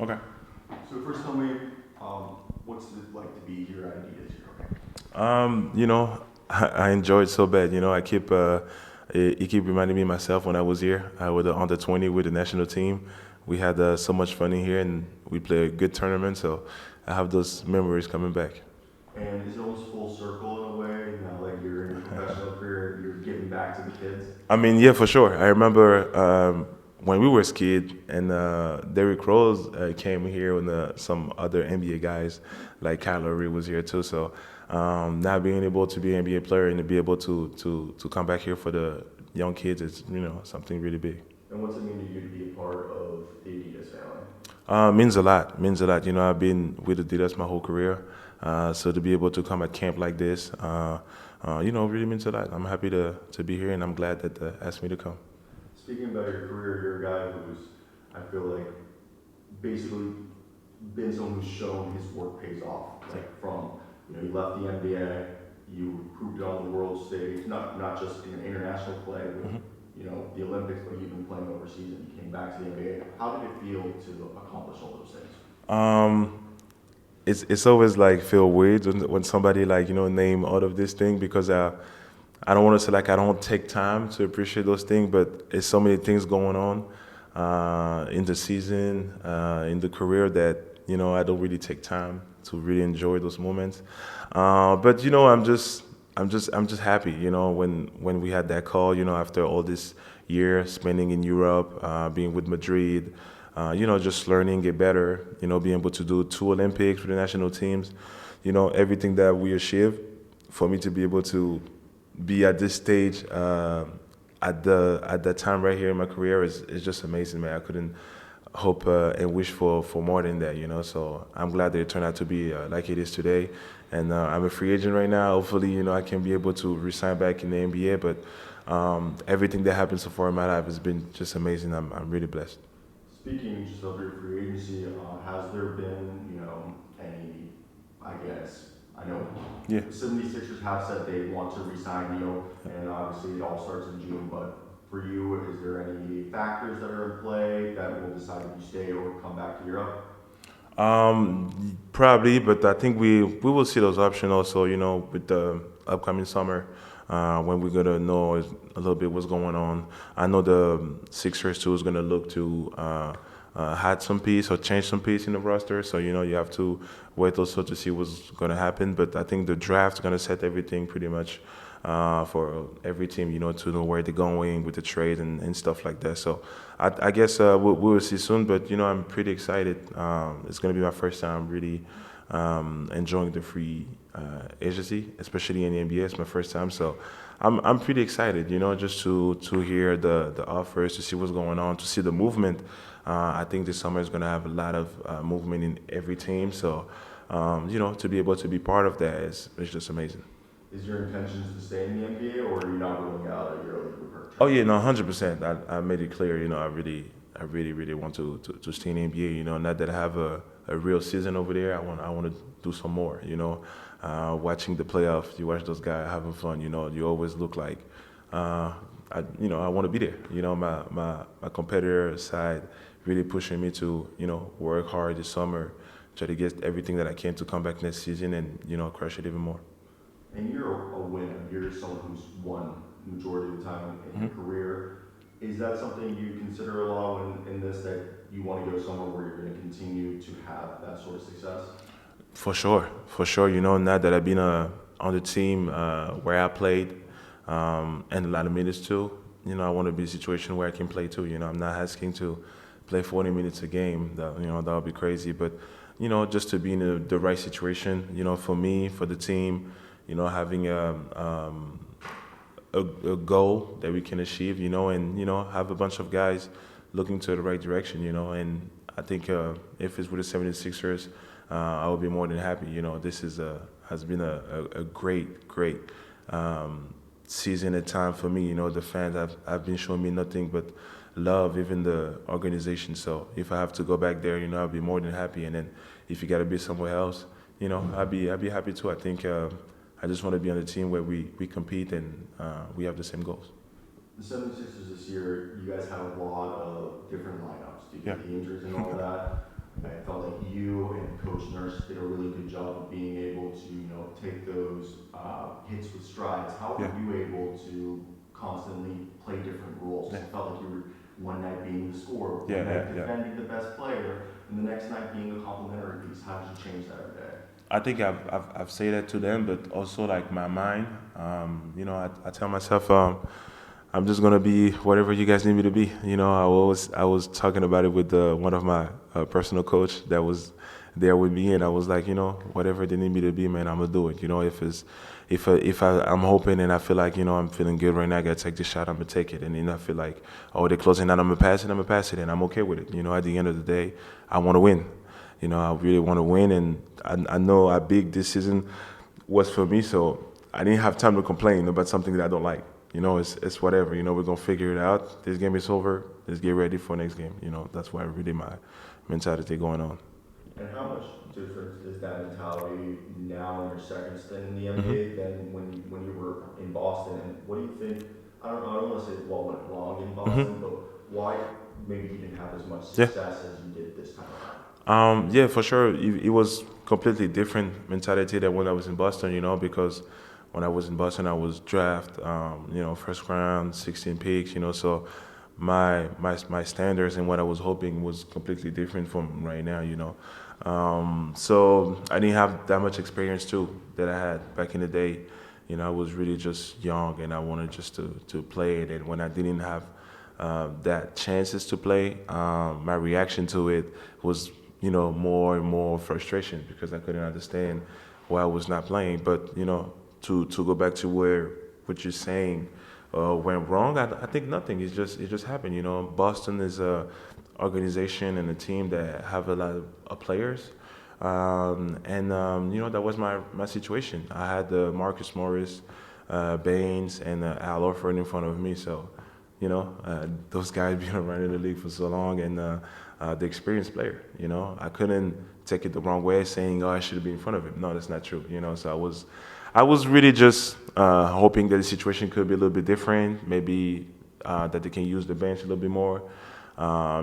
Okay. So first tell me, what's it like to be here at adidas Eurocamp? I enjoy it so bad. It keep reminding me of myself when I was here. I was the under 20 with the national team. We had so much fun in here, and we played a good tournament. So I have those memories coming back. And is it almost full circle in a way? Now that you're in your professional career, you're giving back to the kids? I mean, yeah, for sure. I remember when we were a kid, and Derrick Rose came here, and some other NBA guys like Kyle Lowry was here too. So now being able to be an NBA player and to be able to come back here for the young kids is something really big. And what's it mean to you to be a part of the adidas family? Means a lot. Means a lot. I've been with Adidas my whole career, so to be able to come at camp like this, really means a lot. I'm happy to be here, and I'm glad that they asked me to come. Speaking about your career, you're a guy who's, I feel like, basically been someone who's shown his work pays off. Like from, you left the NBA, you proved it on the world stage, not just in international play, with, the Olympics, but you've been playing overseas and you came back to the NBA. How did it feel to accomplish all those things? Um, it's always like feel weird when somebody like name all of this thing because I don't want to say like I don't take time to appreciate those things, but it's so many things going on in the season, in the career that I don't really take time to really enjoy those moments. But I'm just happy, when we had that call, after all this year spending in Europe, being with Madrid, just learning, get better, being able to do 2 Olympics for the national teams, everything that we achieved, for me to be able to be at this stage at that time right here in my career is just amazing, man. I couldn't hope and wish for more than that, So I'm glad that it turned out to be like it is today. And I'm a free agent right now. Hopefully, I can be able to resign back in the NBA. But everything that happened so far in my life has been just amazing. I'm really blessed. Speaking just of your free agency, has there been, any, I guess, I know Yeah. the 76ers have said they want to re-sign Neil, and obviously it all starts in June, but for you, is there any factors that are in play that will decide if you stay or come back to Europe? Probably, but I think we will see those options also, with the upcoming summer, when we're gonna know a little bit what's going on. I know the Sixers too is gonna look to add some piece or change some piece in the roster. So you have to wait also to see what's gonna happen. But I think the draft's gonna set everything pretty much for every team, to know where they're going with the trade and stuff like that. So I guess we'll see soon. But I'm pretty excited. It's gonna be my first time really enjoying the free agency, especially in the NBA. It's my first time, so I'm pretty excited. Just to hear the offers, to see what's going on, to see the movement. I think this summer is gonna have a lot of movement in every team. So to be able to be part of that is just amazing. Is your intentions to stay in the NBA, or are you not ruling out a EuroLeague Oh return? yeah, no, 100%. I made it clear. I really want to stay in the NBA. Not that I have a real season over there. I want to do some more. Watching the playoffs, you watch those guys having fun. You always look like, I want to be there. My competitor side really pushing me to work hard this summer, try to get everything that I can to come back next season and crush it even more. And you're a winner. You're someone who's won the majority of the time in your career. Is that something you consider a lot in this, that you want to go somewhere where you're going to continue to have that sort of success? For sure, for sure. Now that I've been on the team where I played and a lot of minutes too, I want to be in a situation where I can play too. I'm not asking to play 40 minutes a game. That would be crazy. But just to be in the right situation, for me, for the team, having a goal that we can achieve, and have a bunch of guys looking to the right direction, and I think if it's with the 76ers, I will be more than happy. This has been a great season and time for me. The fans have been showing me nothing but love, even the organization. So if I have to go back there, I'll be more than happy. And then if you got to be somewhere else, I'll be happy too. I think I just want to be on a team where we compete and we have the same goals. The 76ers this year, you guys had a lot of different lineups due Yeah. to the injuries and all that. I felt like you and Coach Nurse did a really good job of being able to, take those hits with strides. How were Yeah. you able to constantly play different roles? Yeah. It felt like you were one night being the scorer, Yeah, one night yeah. defending the best player, and the next night being a complimentary piece. How did you change that every day? I think I've said that to them, but also like my mind. I tell myself, I'm just gonna be whatever you guys need me to be. I was talking about it with one of my personal coach that was there with me, and I was like, whatever they need me to be, man, I'm gonna do it. I'm hoping and I feel like I'm feeling good right now, I gotta take this shot, I'm gonna take it, and then I feel like, oh, they're closing out, I'm gonna pass it, and I'm okay with it. At the end of the day, I want to win. I really want to win, and I know how big this season was for me, so I didn't have time to complain about something that I don't like. It's whatever. We're gonna figure it out. This game is over. Let's get ready for next game. That's why really my mentality going on. And how much difference is that mentality now in your second stint in the Hmm. NBA than when you were in Boston? And what do you think? I don't want to say what went wrong in Hmm. Boston, but why maybe you didn't have as much Yeah. success as you did this time around? Yeah, for sure. It was completely different mentality than when I was in Boston. Because when I was in Boston, I was draft, first round, 16 picks. So my standards and what I was hoping was completely different from right now. So I didn't have that much experience too that I had back in the day. I was really just young and I wanted just to play it. And when I didn't have that chances to play, my reaction to it was, more and more frustration because I couldn't understand why I was not playing. But, to go back to where what you're saying went wrong, I think nothing. It just happened. Boston is a organization and a team that have a lot of players. And that was my situation. I had Marcus Morris, Baines, and Al Horford in front of me. So, those guys been around in the league for so long, and the experienced player. I couldn't take it the wrong way, saying, "Oh, I should be in front of him." No, that's not true. So I was really just hoping that the situation could be a little bit different. Maybe that they can use the bench a little bit more,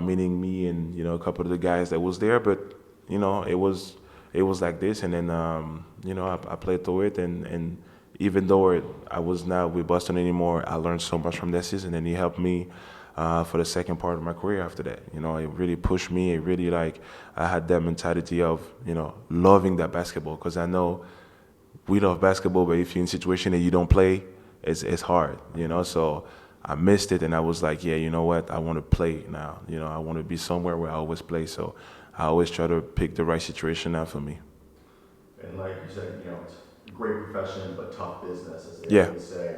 meaning me and a couple of the guys that was there. But it was like this, and then I played through it, and even though I was not with Boston anymore, I learned so much from that season, and he helped me for the second part of my career after that. It really pushed me. It really like I had that mentality of loving that basketball because I know we love basketball, but if you're in a situation that you don't play, it's hard. So I missed it, and I was like, yeah, you know what? I want to play now. I want to be somewhere where I always play. So I always try to pick the right situation out for me. And like you said, it's a great profession but tough business, as they Yeah. always say.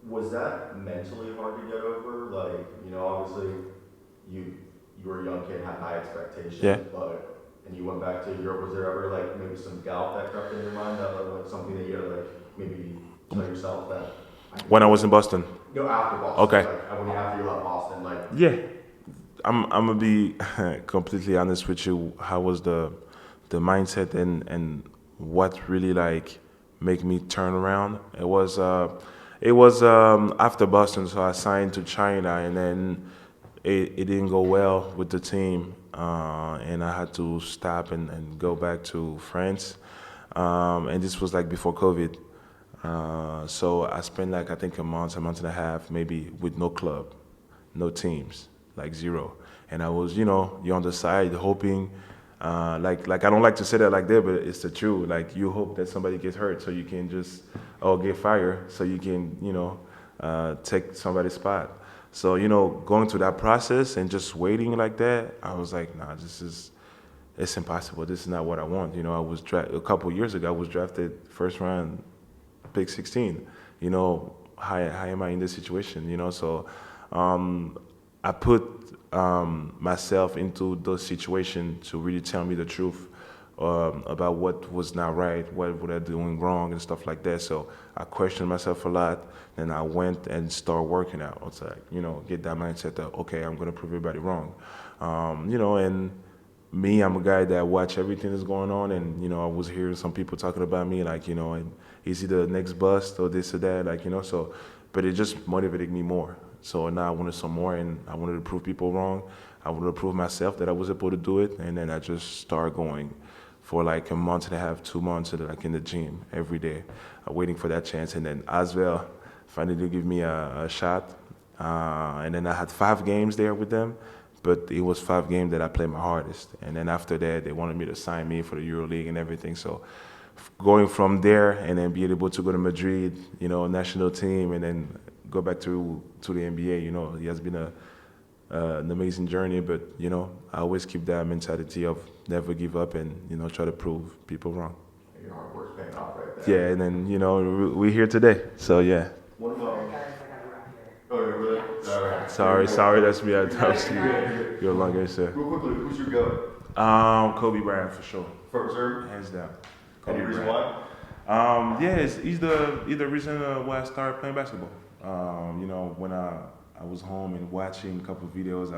Was that mentally hard to get over? Like, obviously you were a young kid, had high expectations, Yeah. and you went back to Europe. Was there ever like maybe some doubt that crept in your mind that like something that you had to like maybe tell yourself that When I was in Boston. no, after Boston, Okay. like when after you left Boston, like Yeah. I'm gonna be completely honest with you. How was the mindset and what really like make me turn around? It was after Boston, so I signed to China, and then it didn't go well with the team, and I had to stop and go back to France, and this was like before COVID. So I spent like I think a month and a half, maybe with no club, no teams, like zero. And I was, you're on the side hoping, like I don't like to say that like that, but it's the truth. Like you hope that somebody gets hurt so you can just, or get fired so you can, take somebody's spot. So, going through that process and just waiting like that, I was like, nah, it's impossible. This is not what I want. I was a couple years ago. I was drafted first round, pick 16. How am I in this situation? So I put myself into those situations to really tell me the truth about what was not right, what was I doing wrong, and stuff like that. So I questioned myself a lot. Then I went and started working out. It's like, get that mindset that, okay, I'm going to prove everybody wrong. And me, I'm a guy that watch everything that's going on, and I was hearing some people talking about me, like and is he the next bust or this or that, like So, but it just motivated me more So now I wanted some more, and I wanted to prove people wrong. I wanted to prove myself that I was able to do it, and then I just started going for like a month and a half, 2 months, like in the gym every day, waiting for that chance. And then as well, finally give me a shot. And then I had 5 games there with them, but it was 5 games that I played my hardest. And then after that, they wanted me to sign me for the EuroLeague and everything. So going from there and then being able to go to Madrid, national team, and then go back to the NBA, it has been an amazing journey. But I always keep that mentality of never give up and try to prove people wrong. Your hard work's paying off right there. Yeah, and then we're here today. So yeah. What about? Guys, I gotta wrap here. Oh, yeah, really? All right. Sorry, that's me. I talked to you. You're longer, sir. Real quickly, who's your GOAT? Kobe Bryant for sure, For sure. hands down. Any reason why? He's the reason why I started playing basketball. When I was home and watching a couple of videos,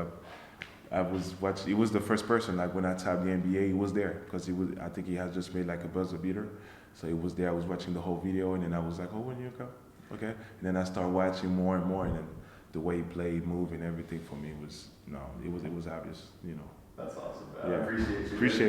I was watching. He was the first person. Like when I tapped the NBA, he was there because I think he had just made like a buzzer beater, so he was there. I was watching the whole video, and then I was like, oh, when you come, okay. And then I started watching more and more, and then the way he played, moved, and everything for me was it was obvious. That's awesome, man. Yeah. I appreciate you. Appreciate it.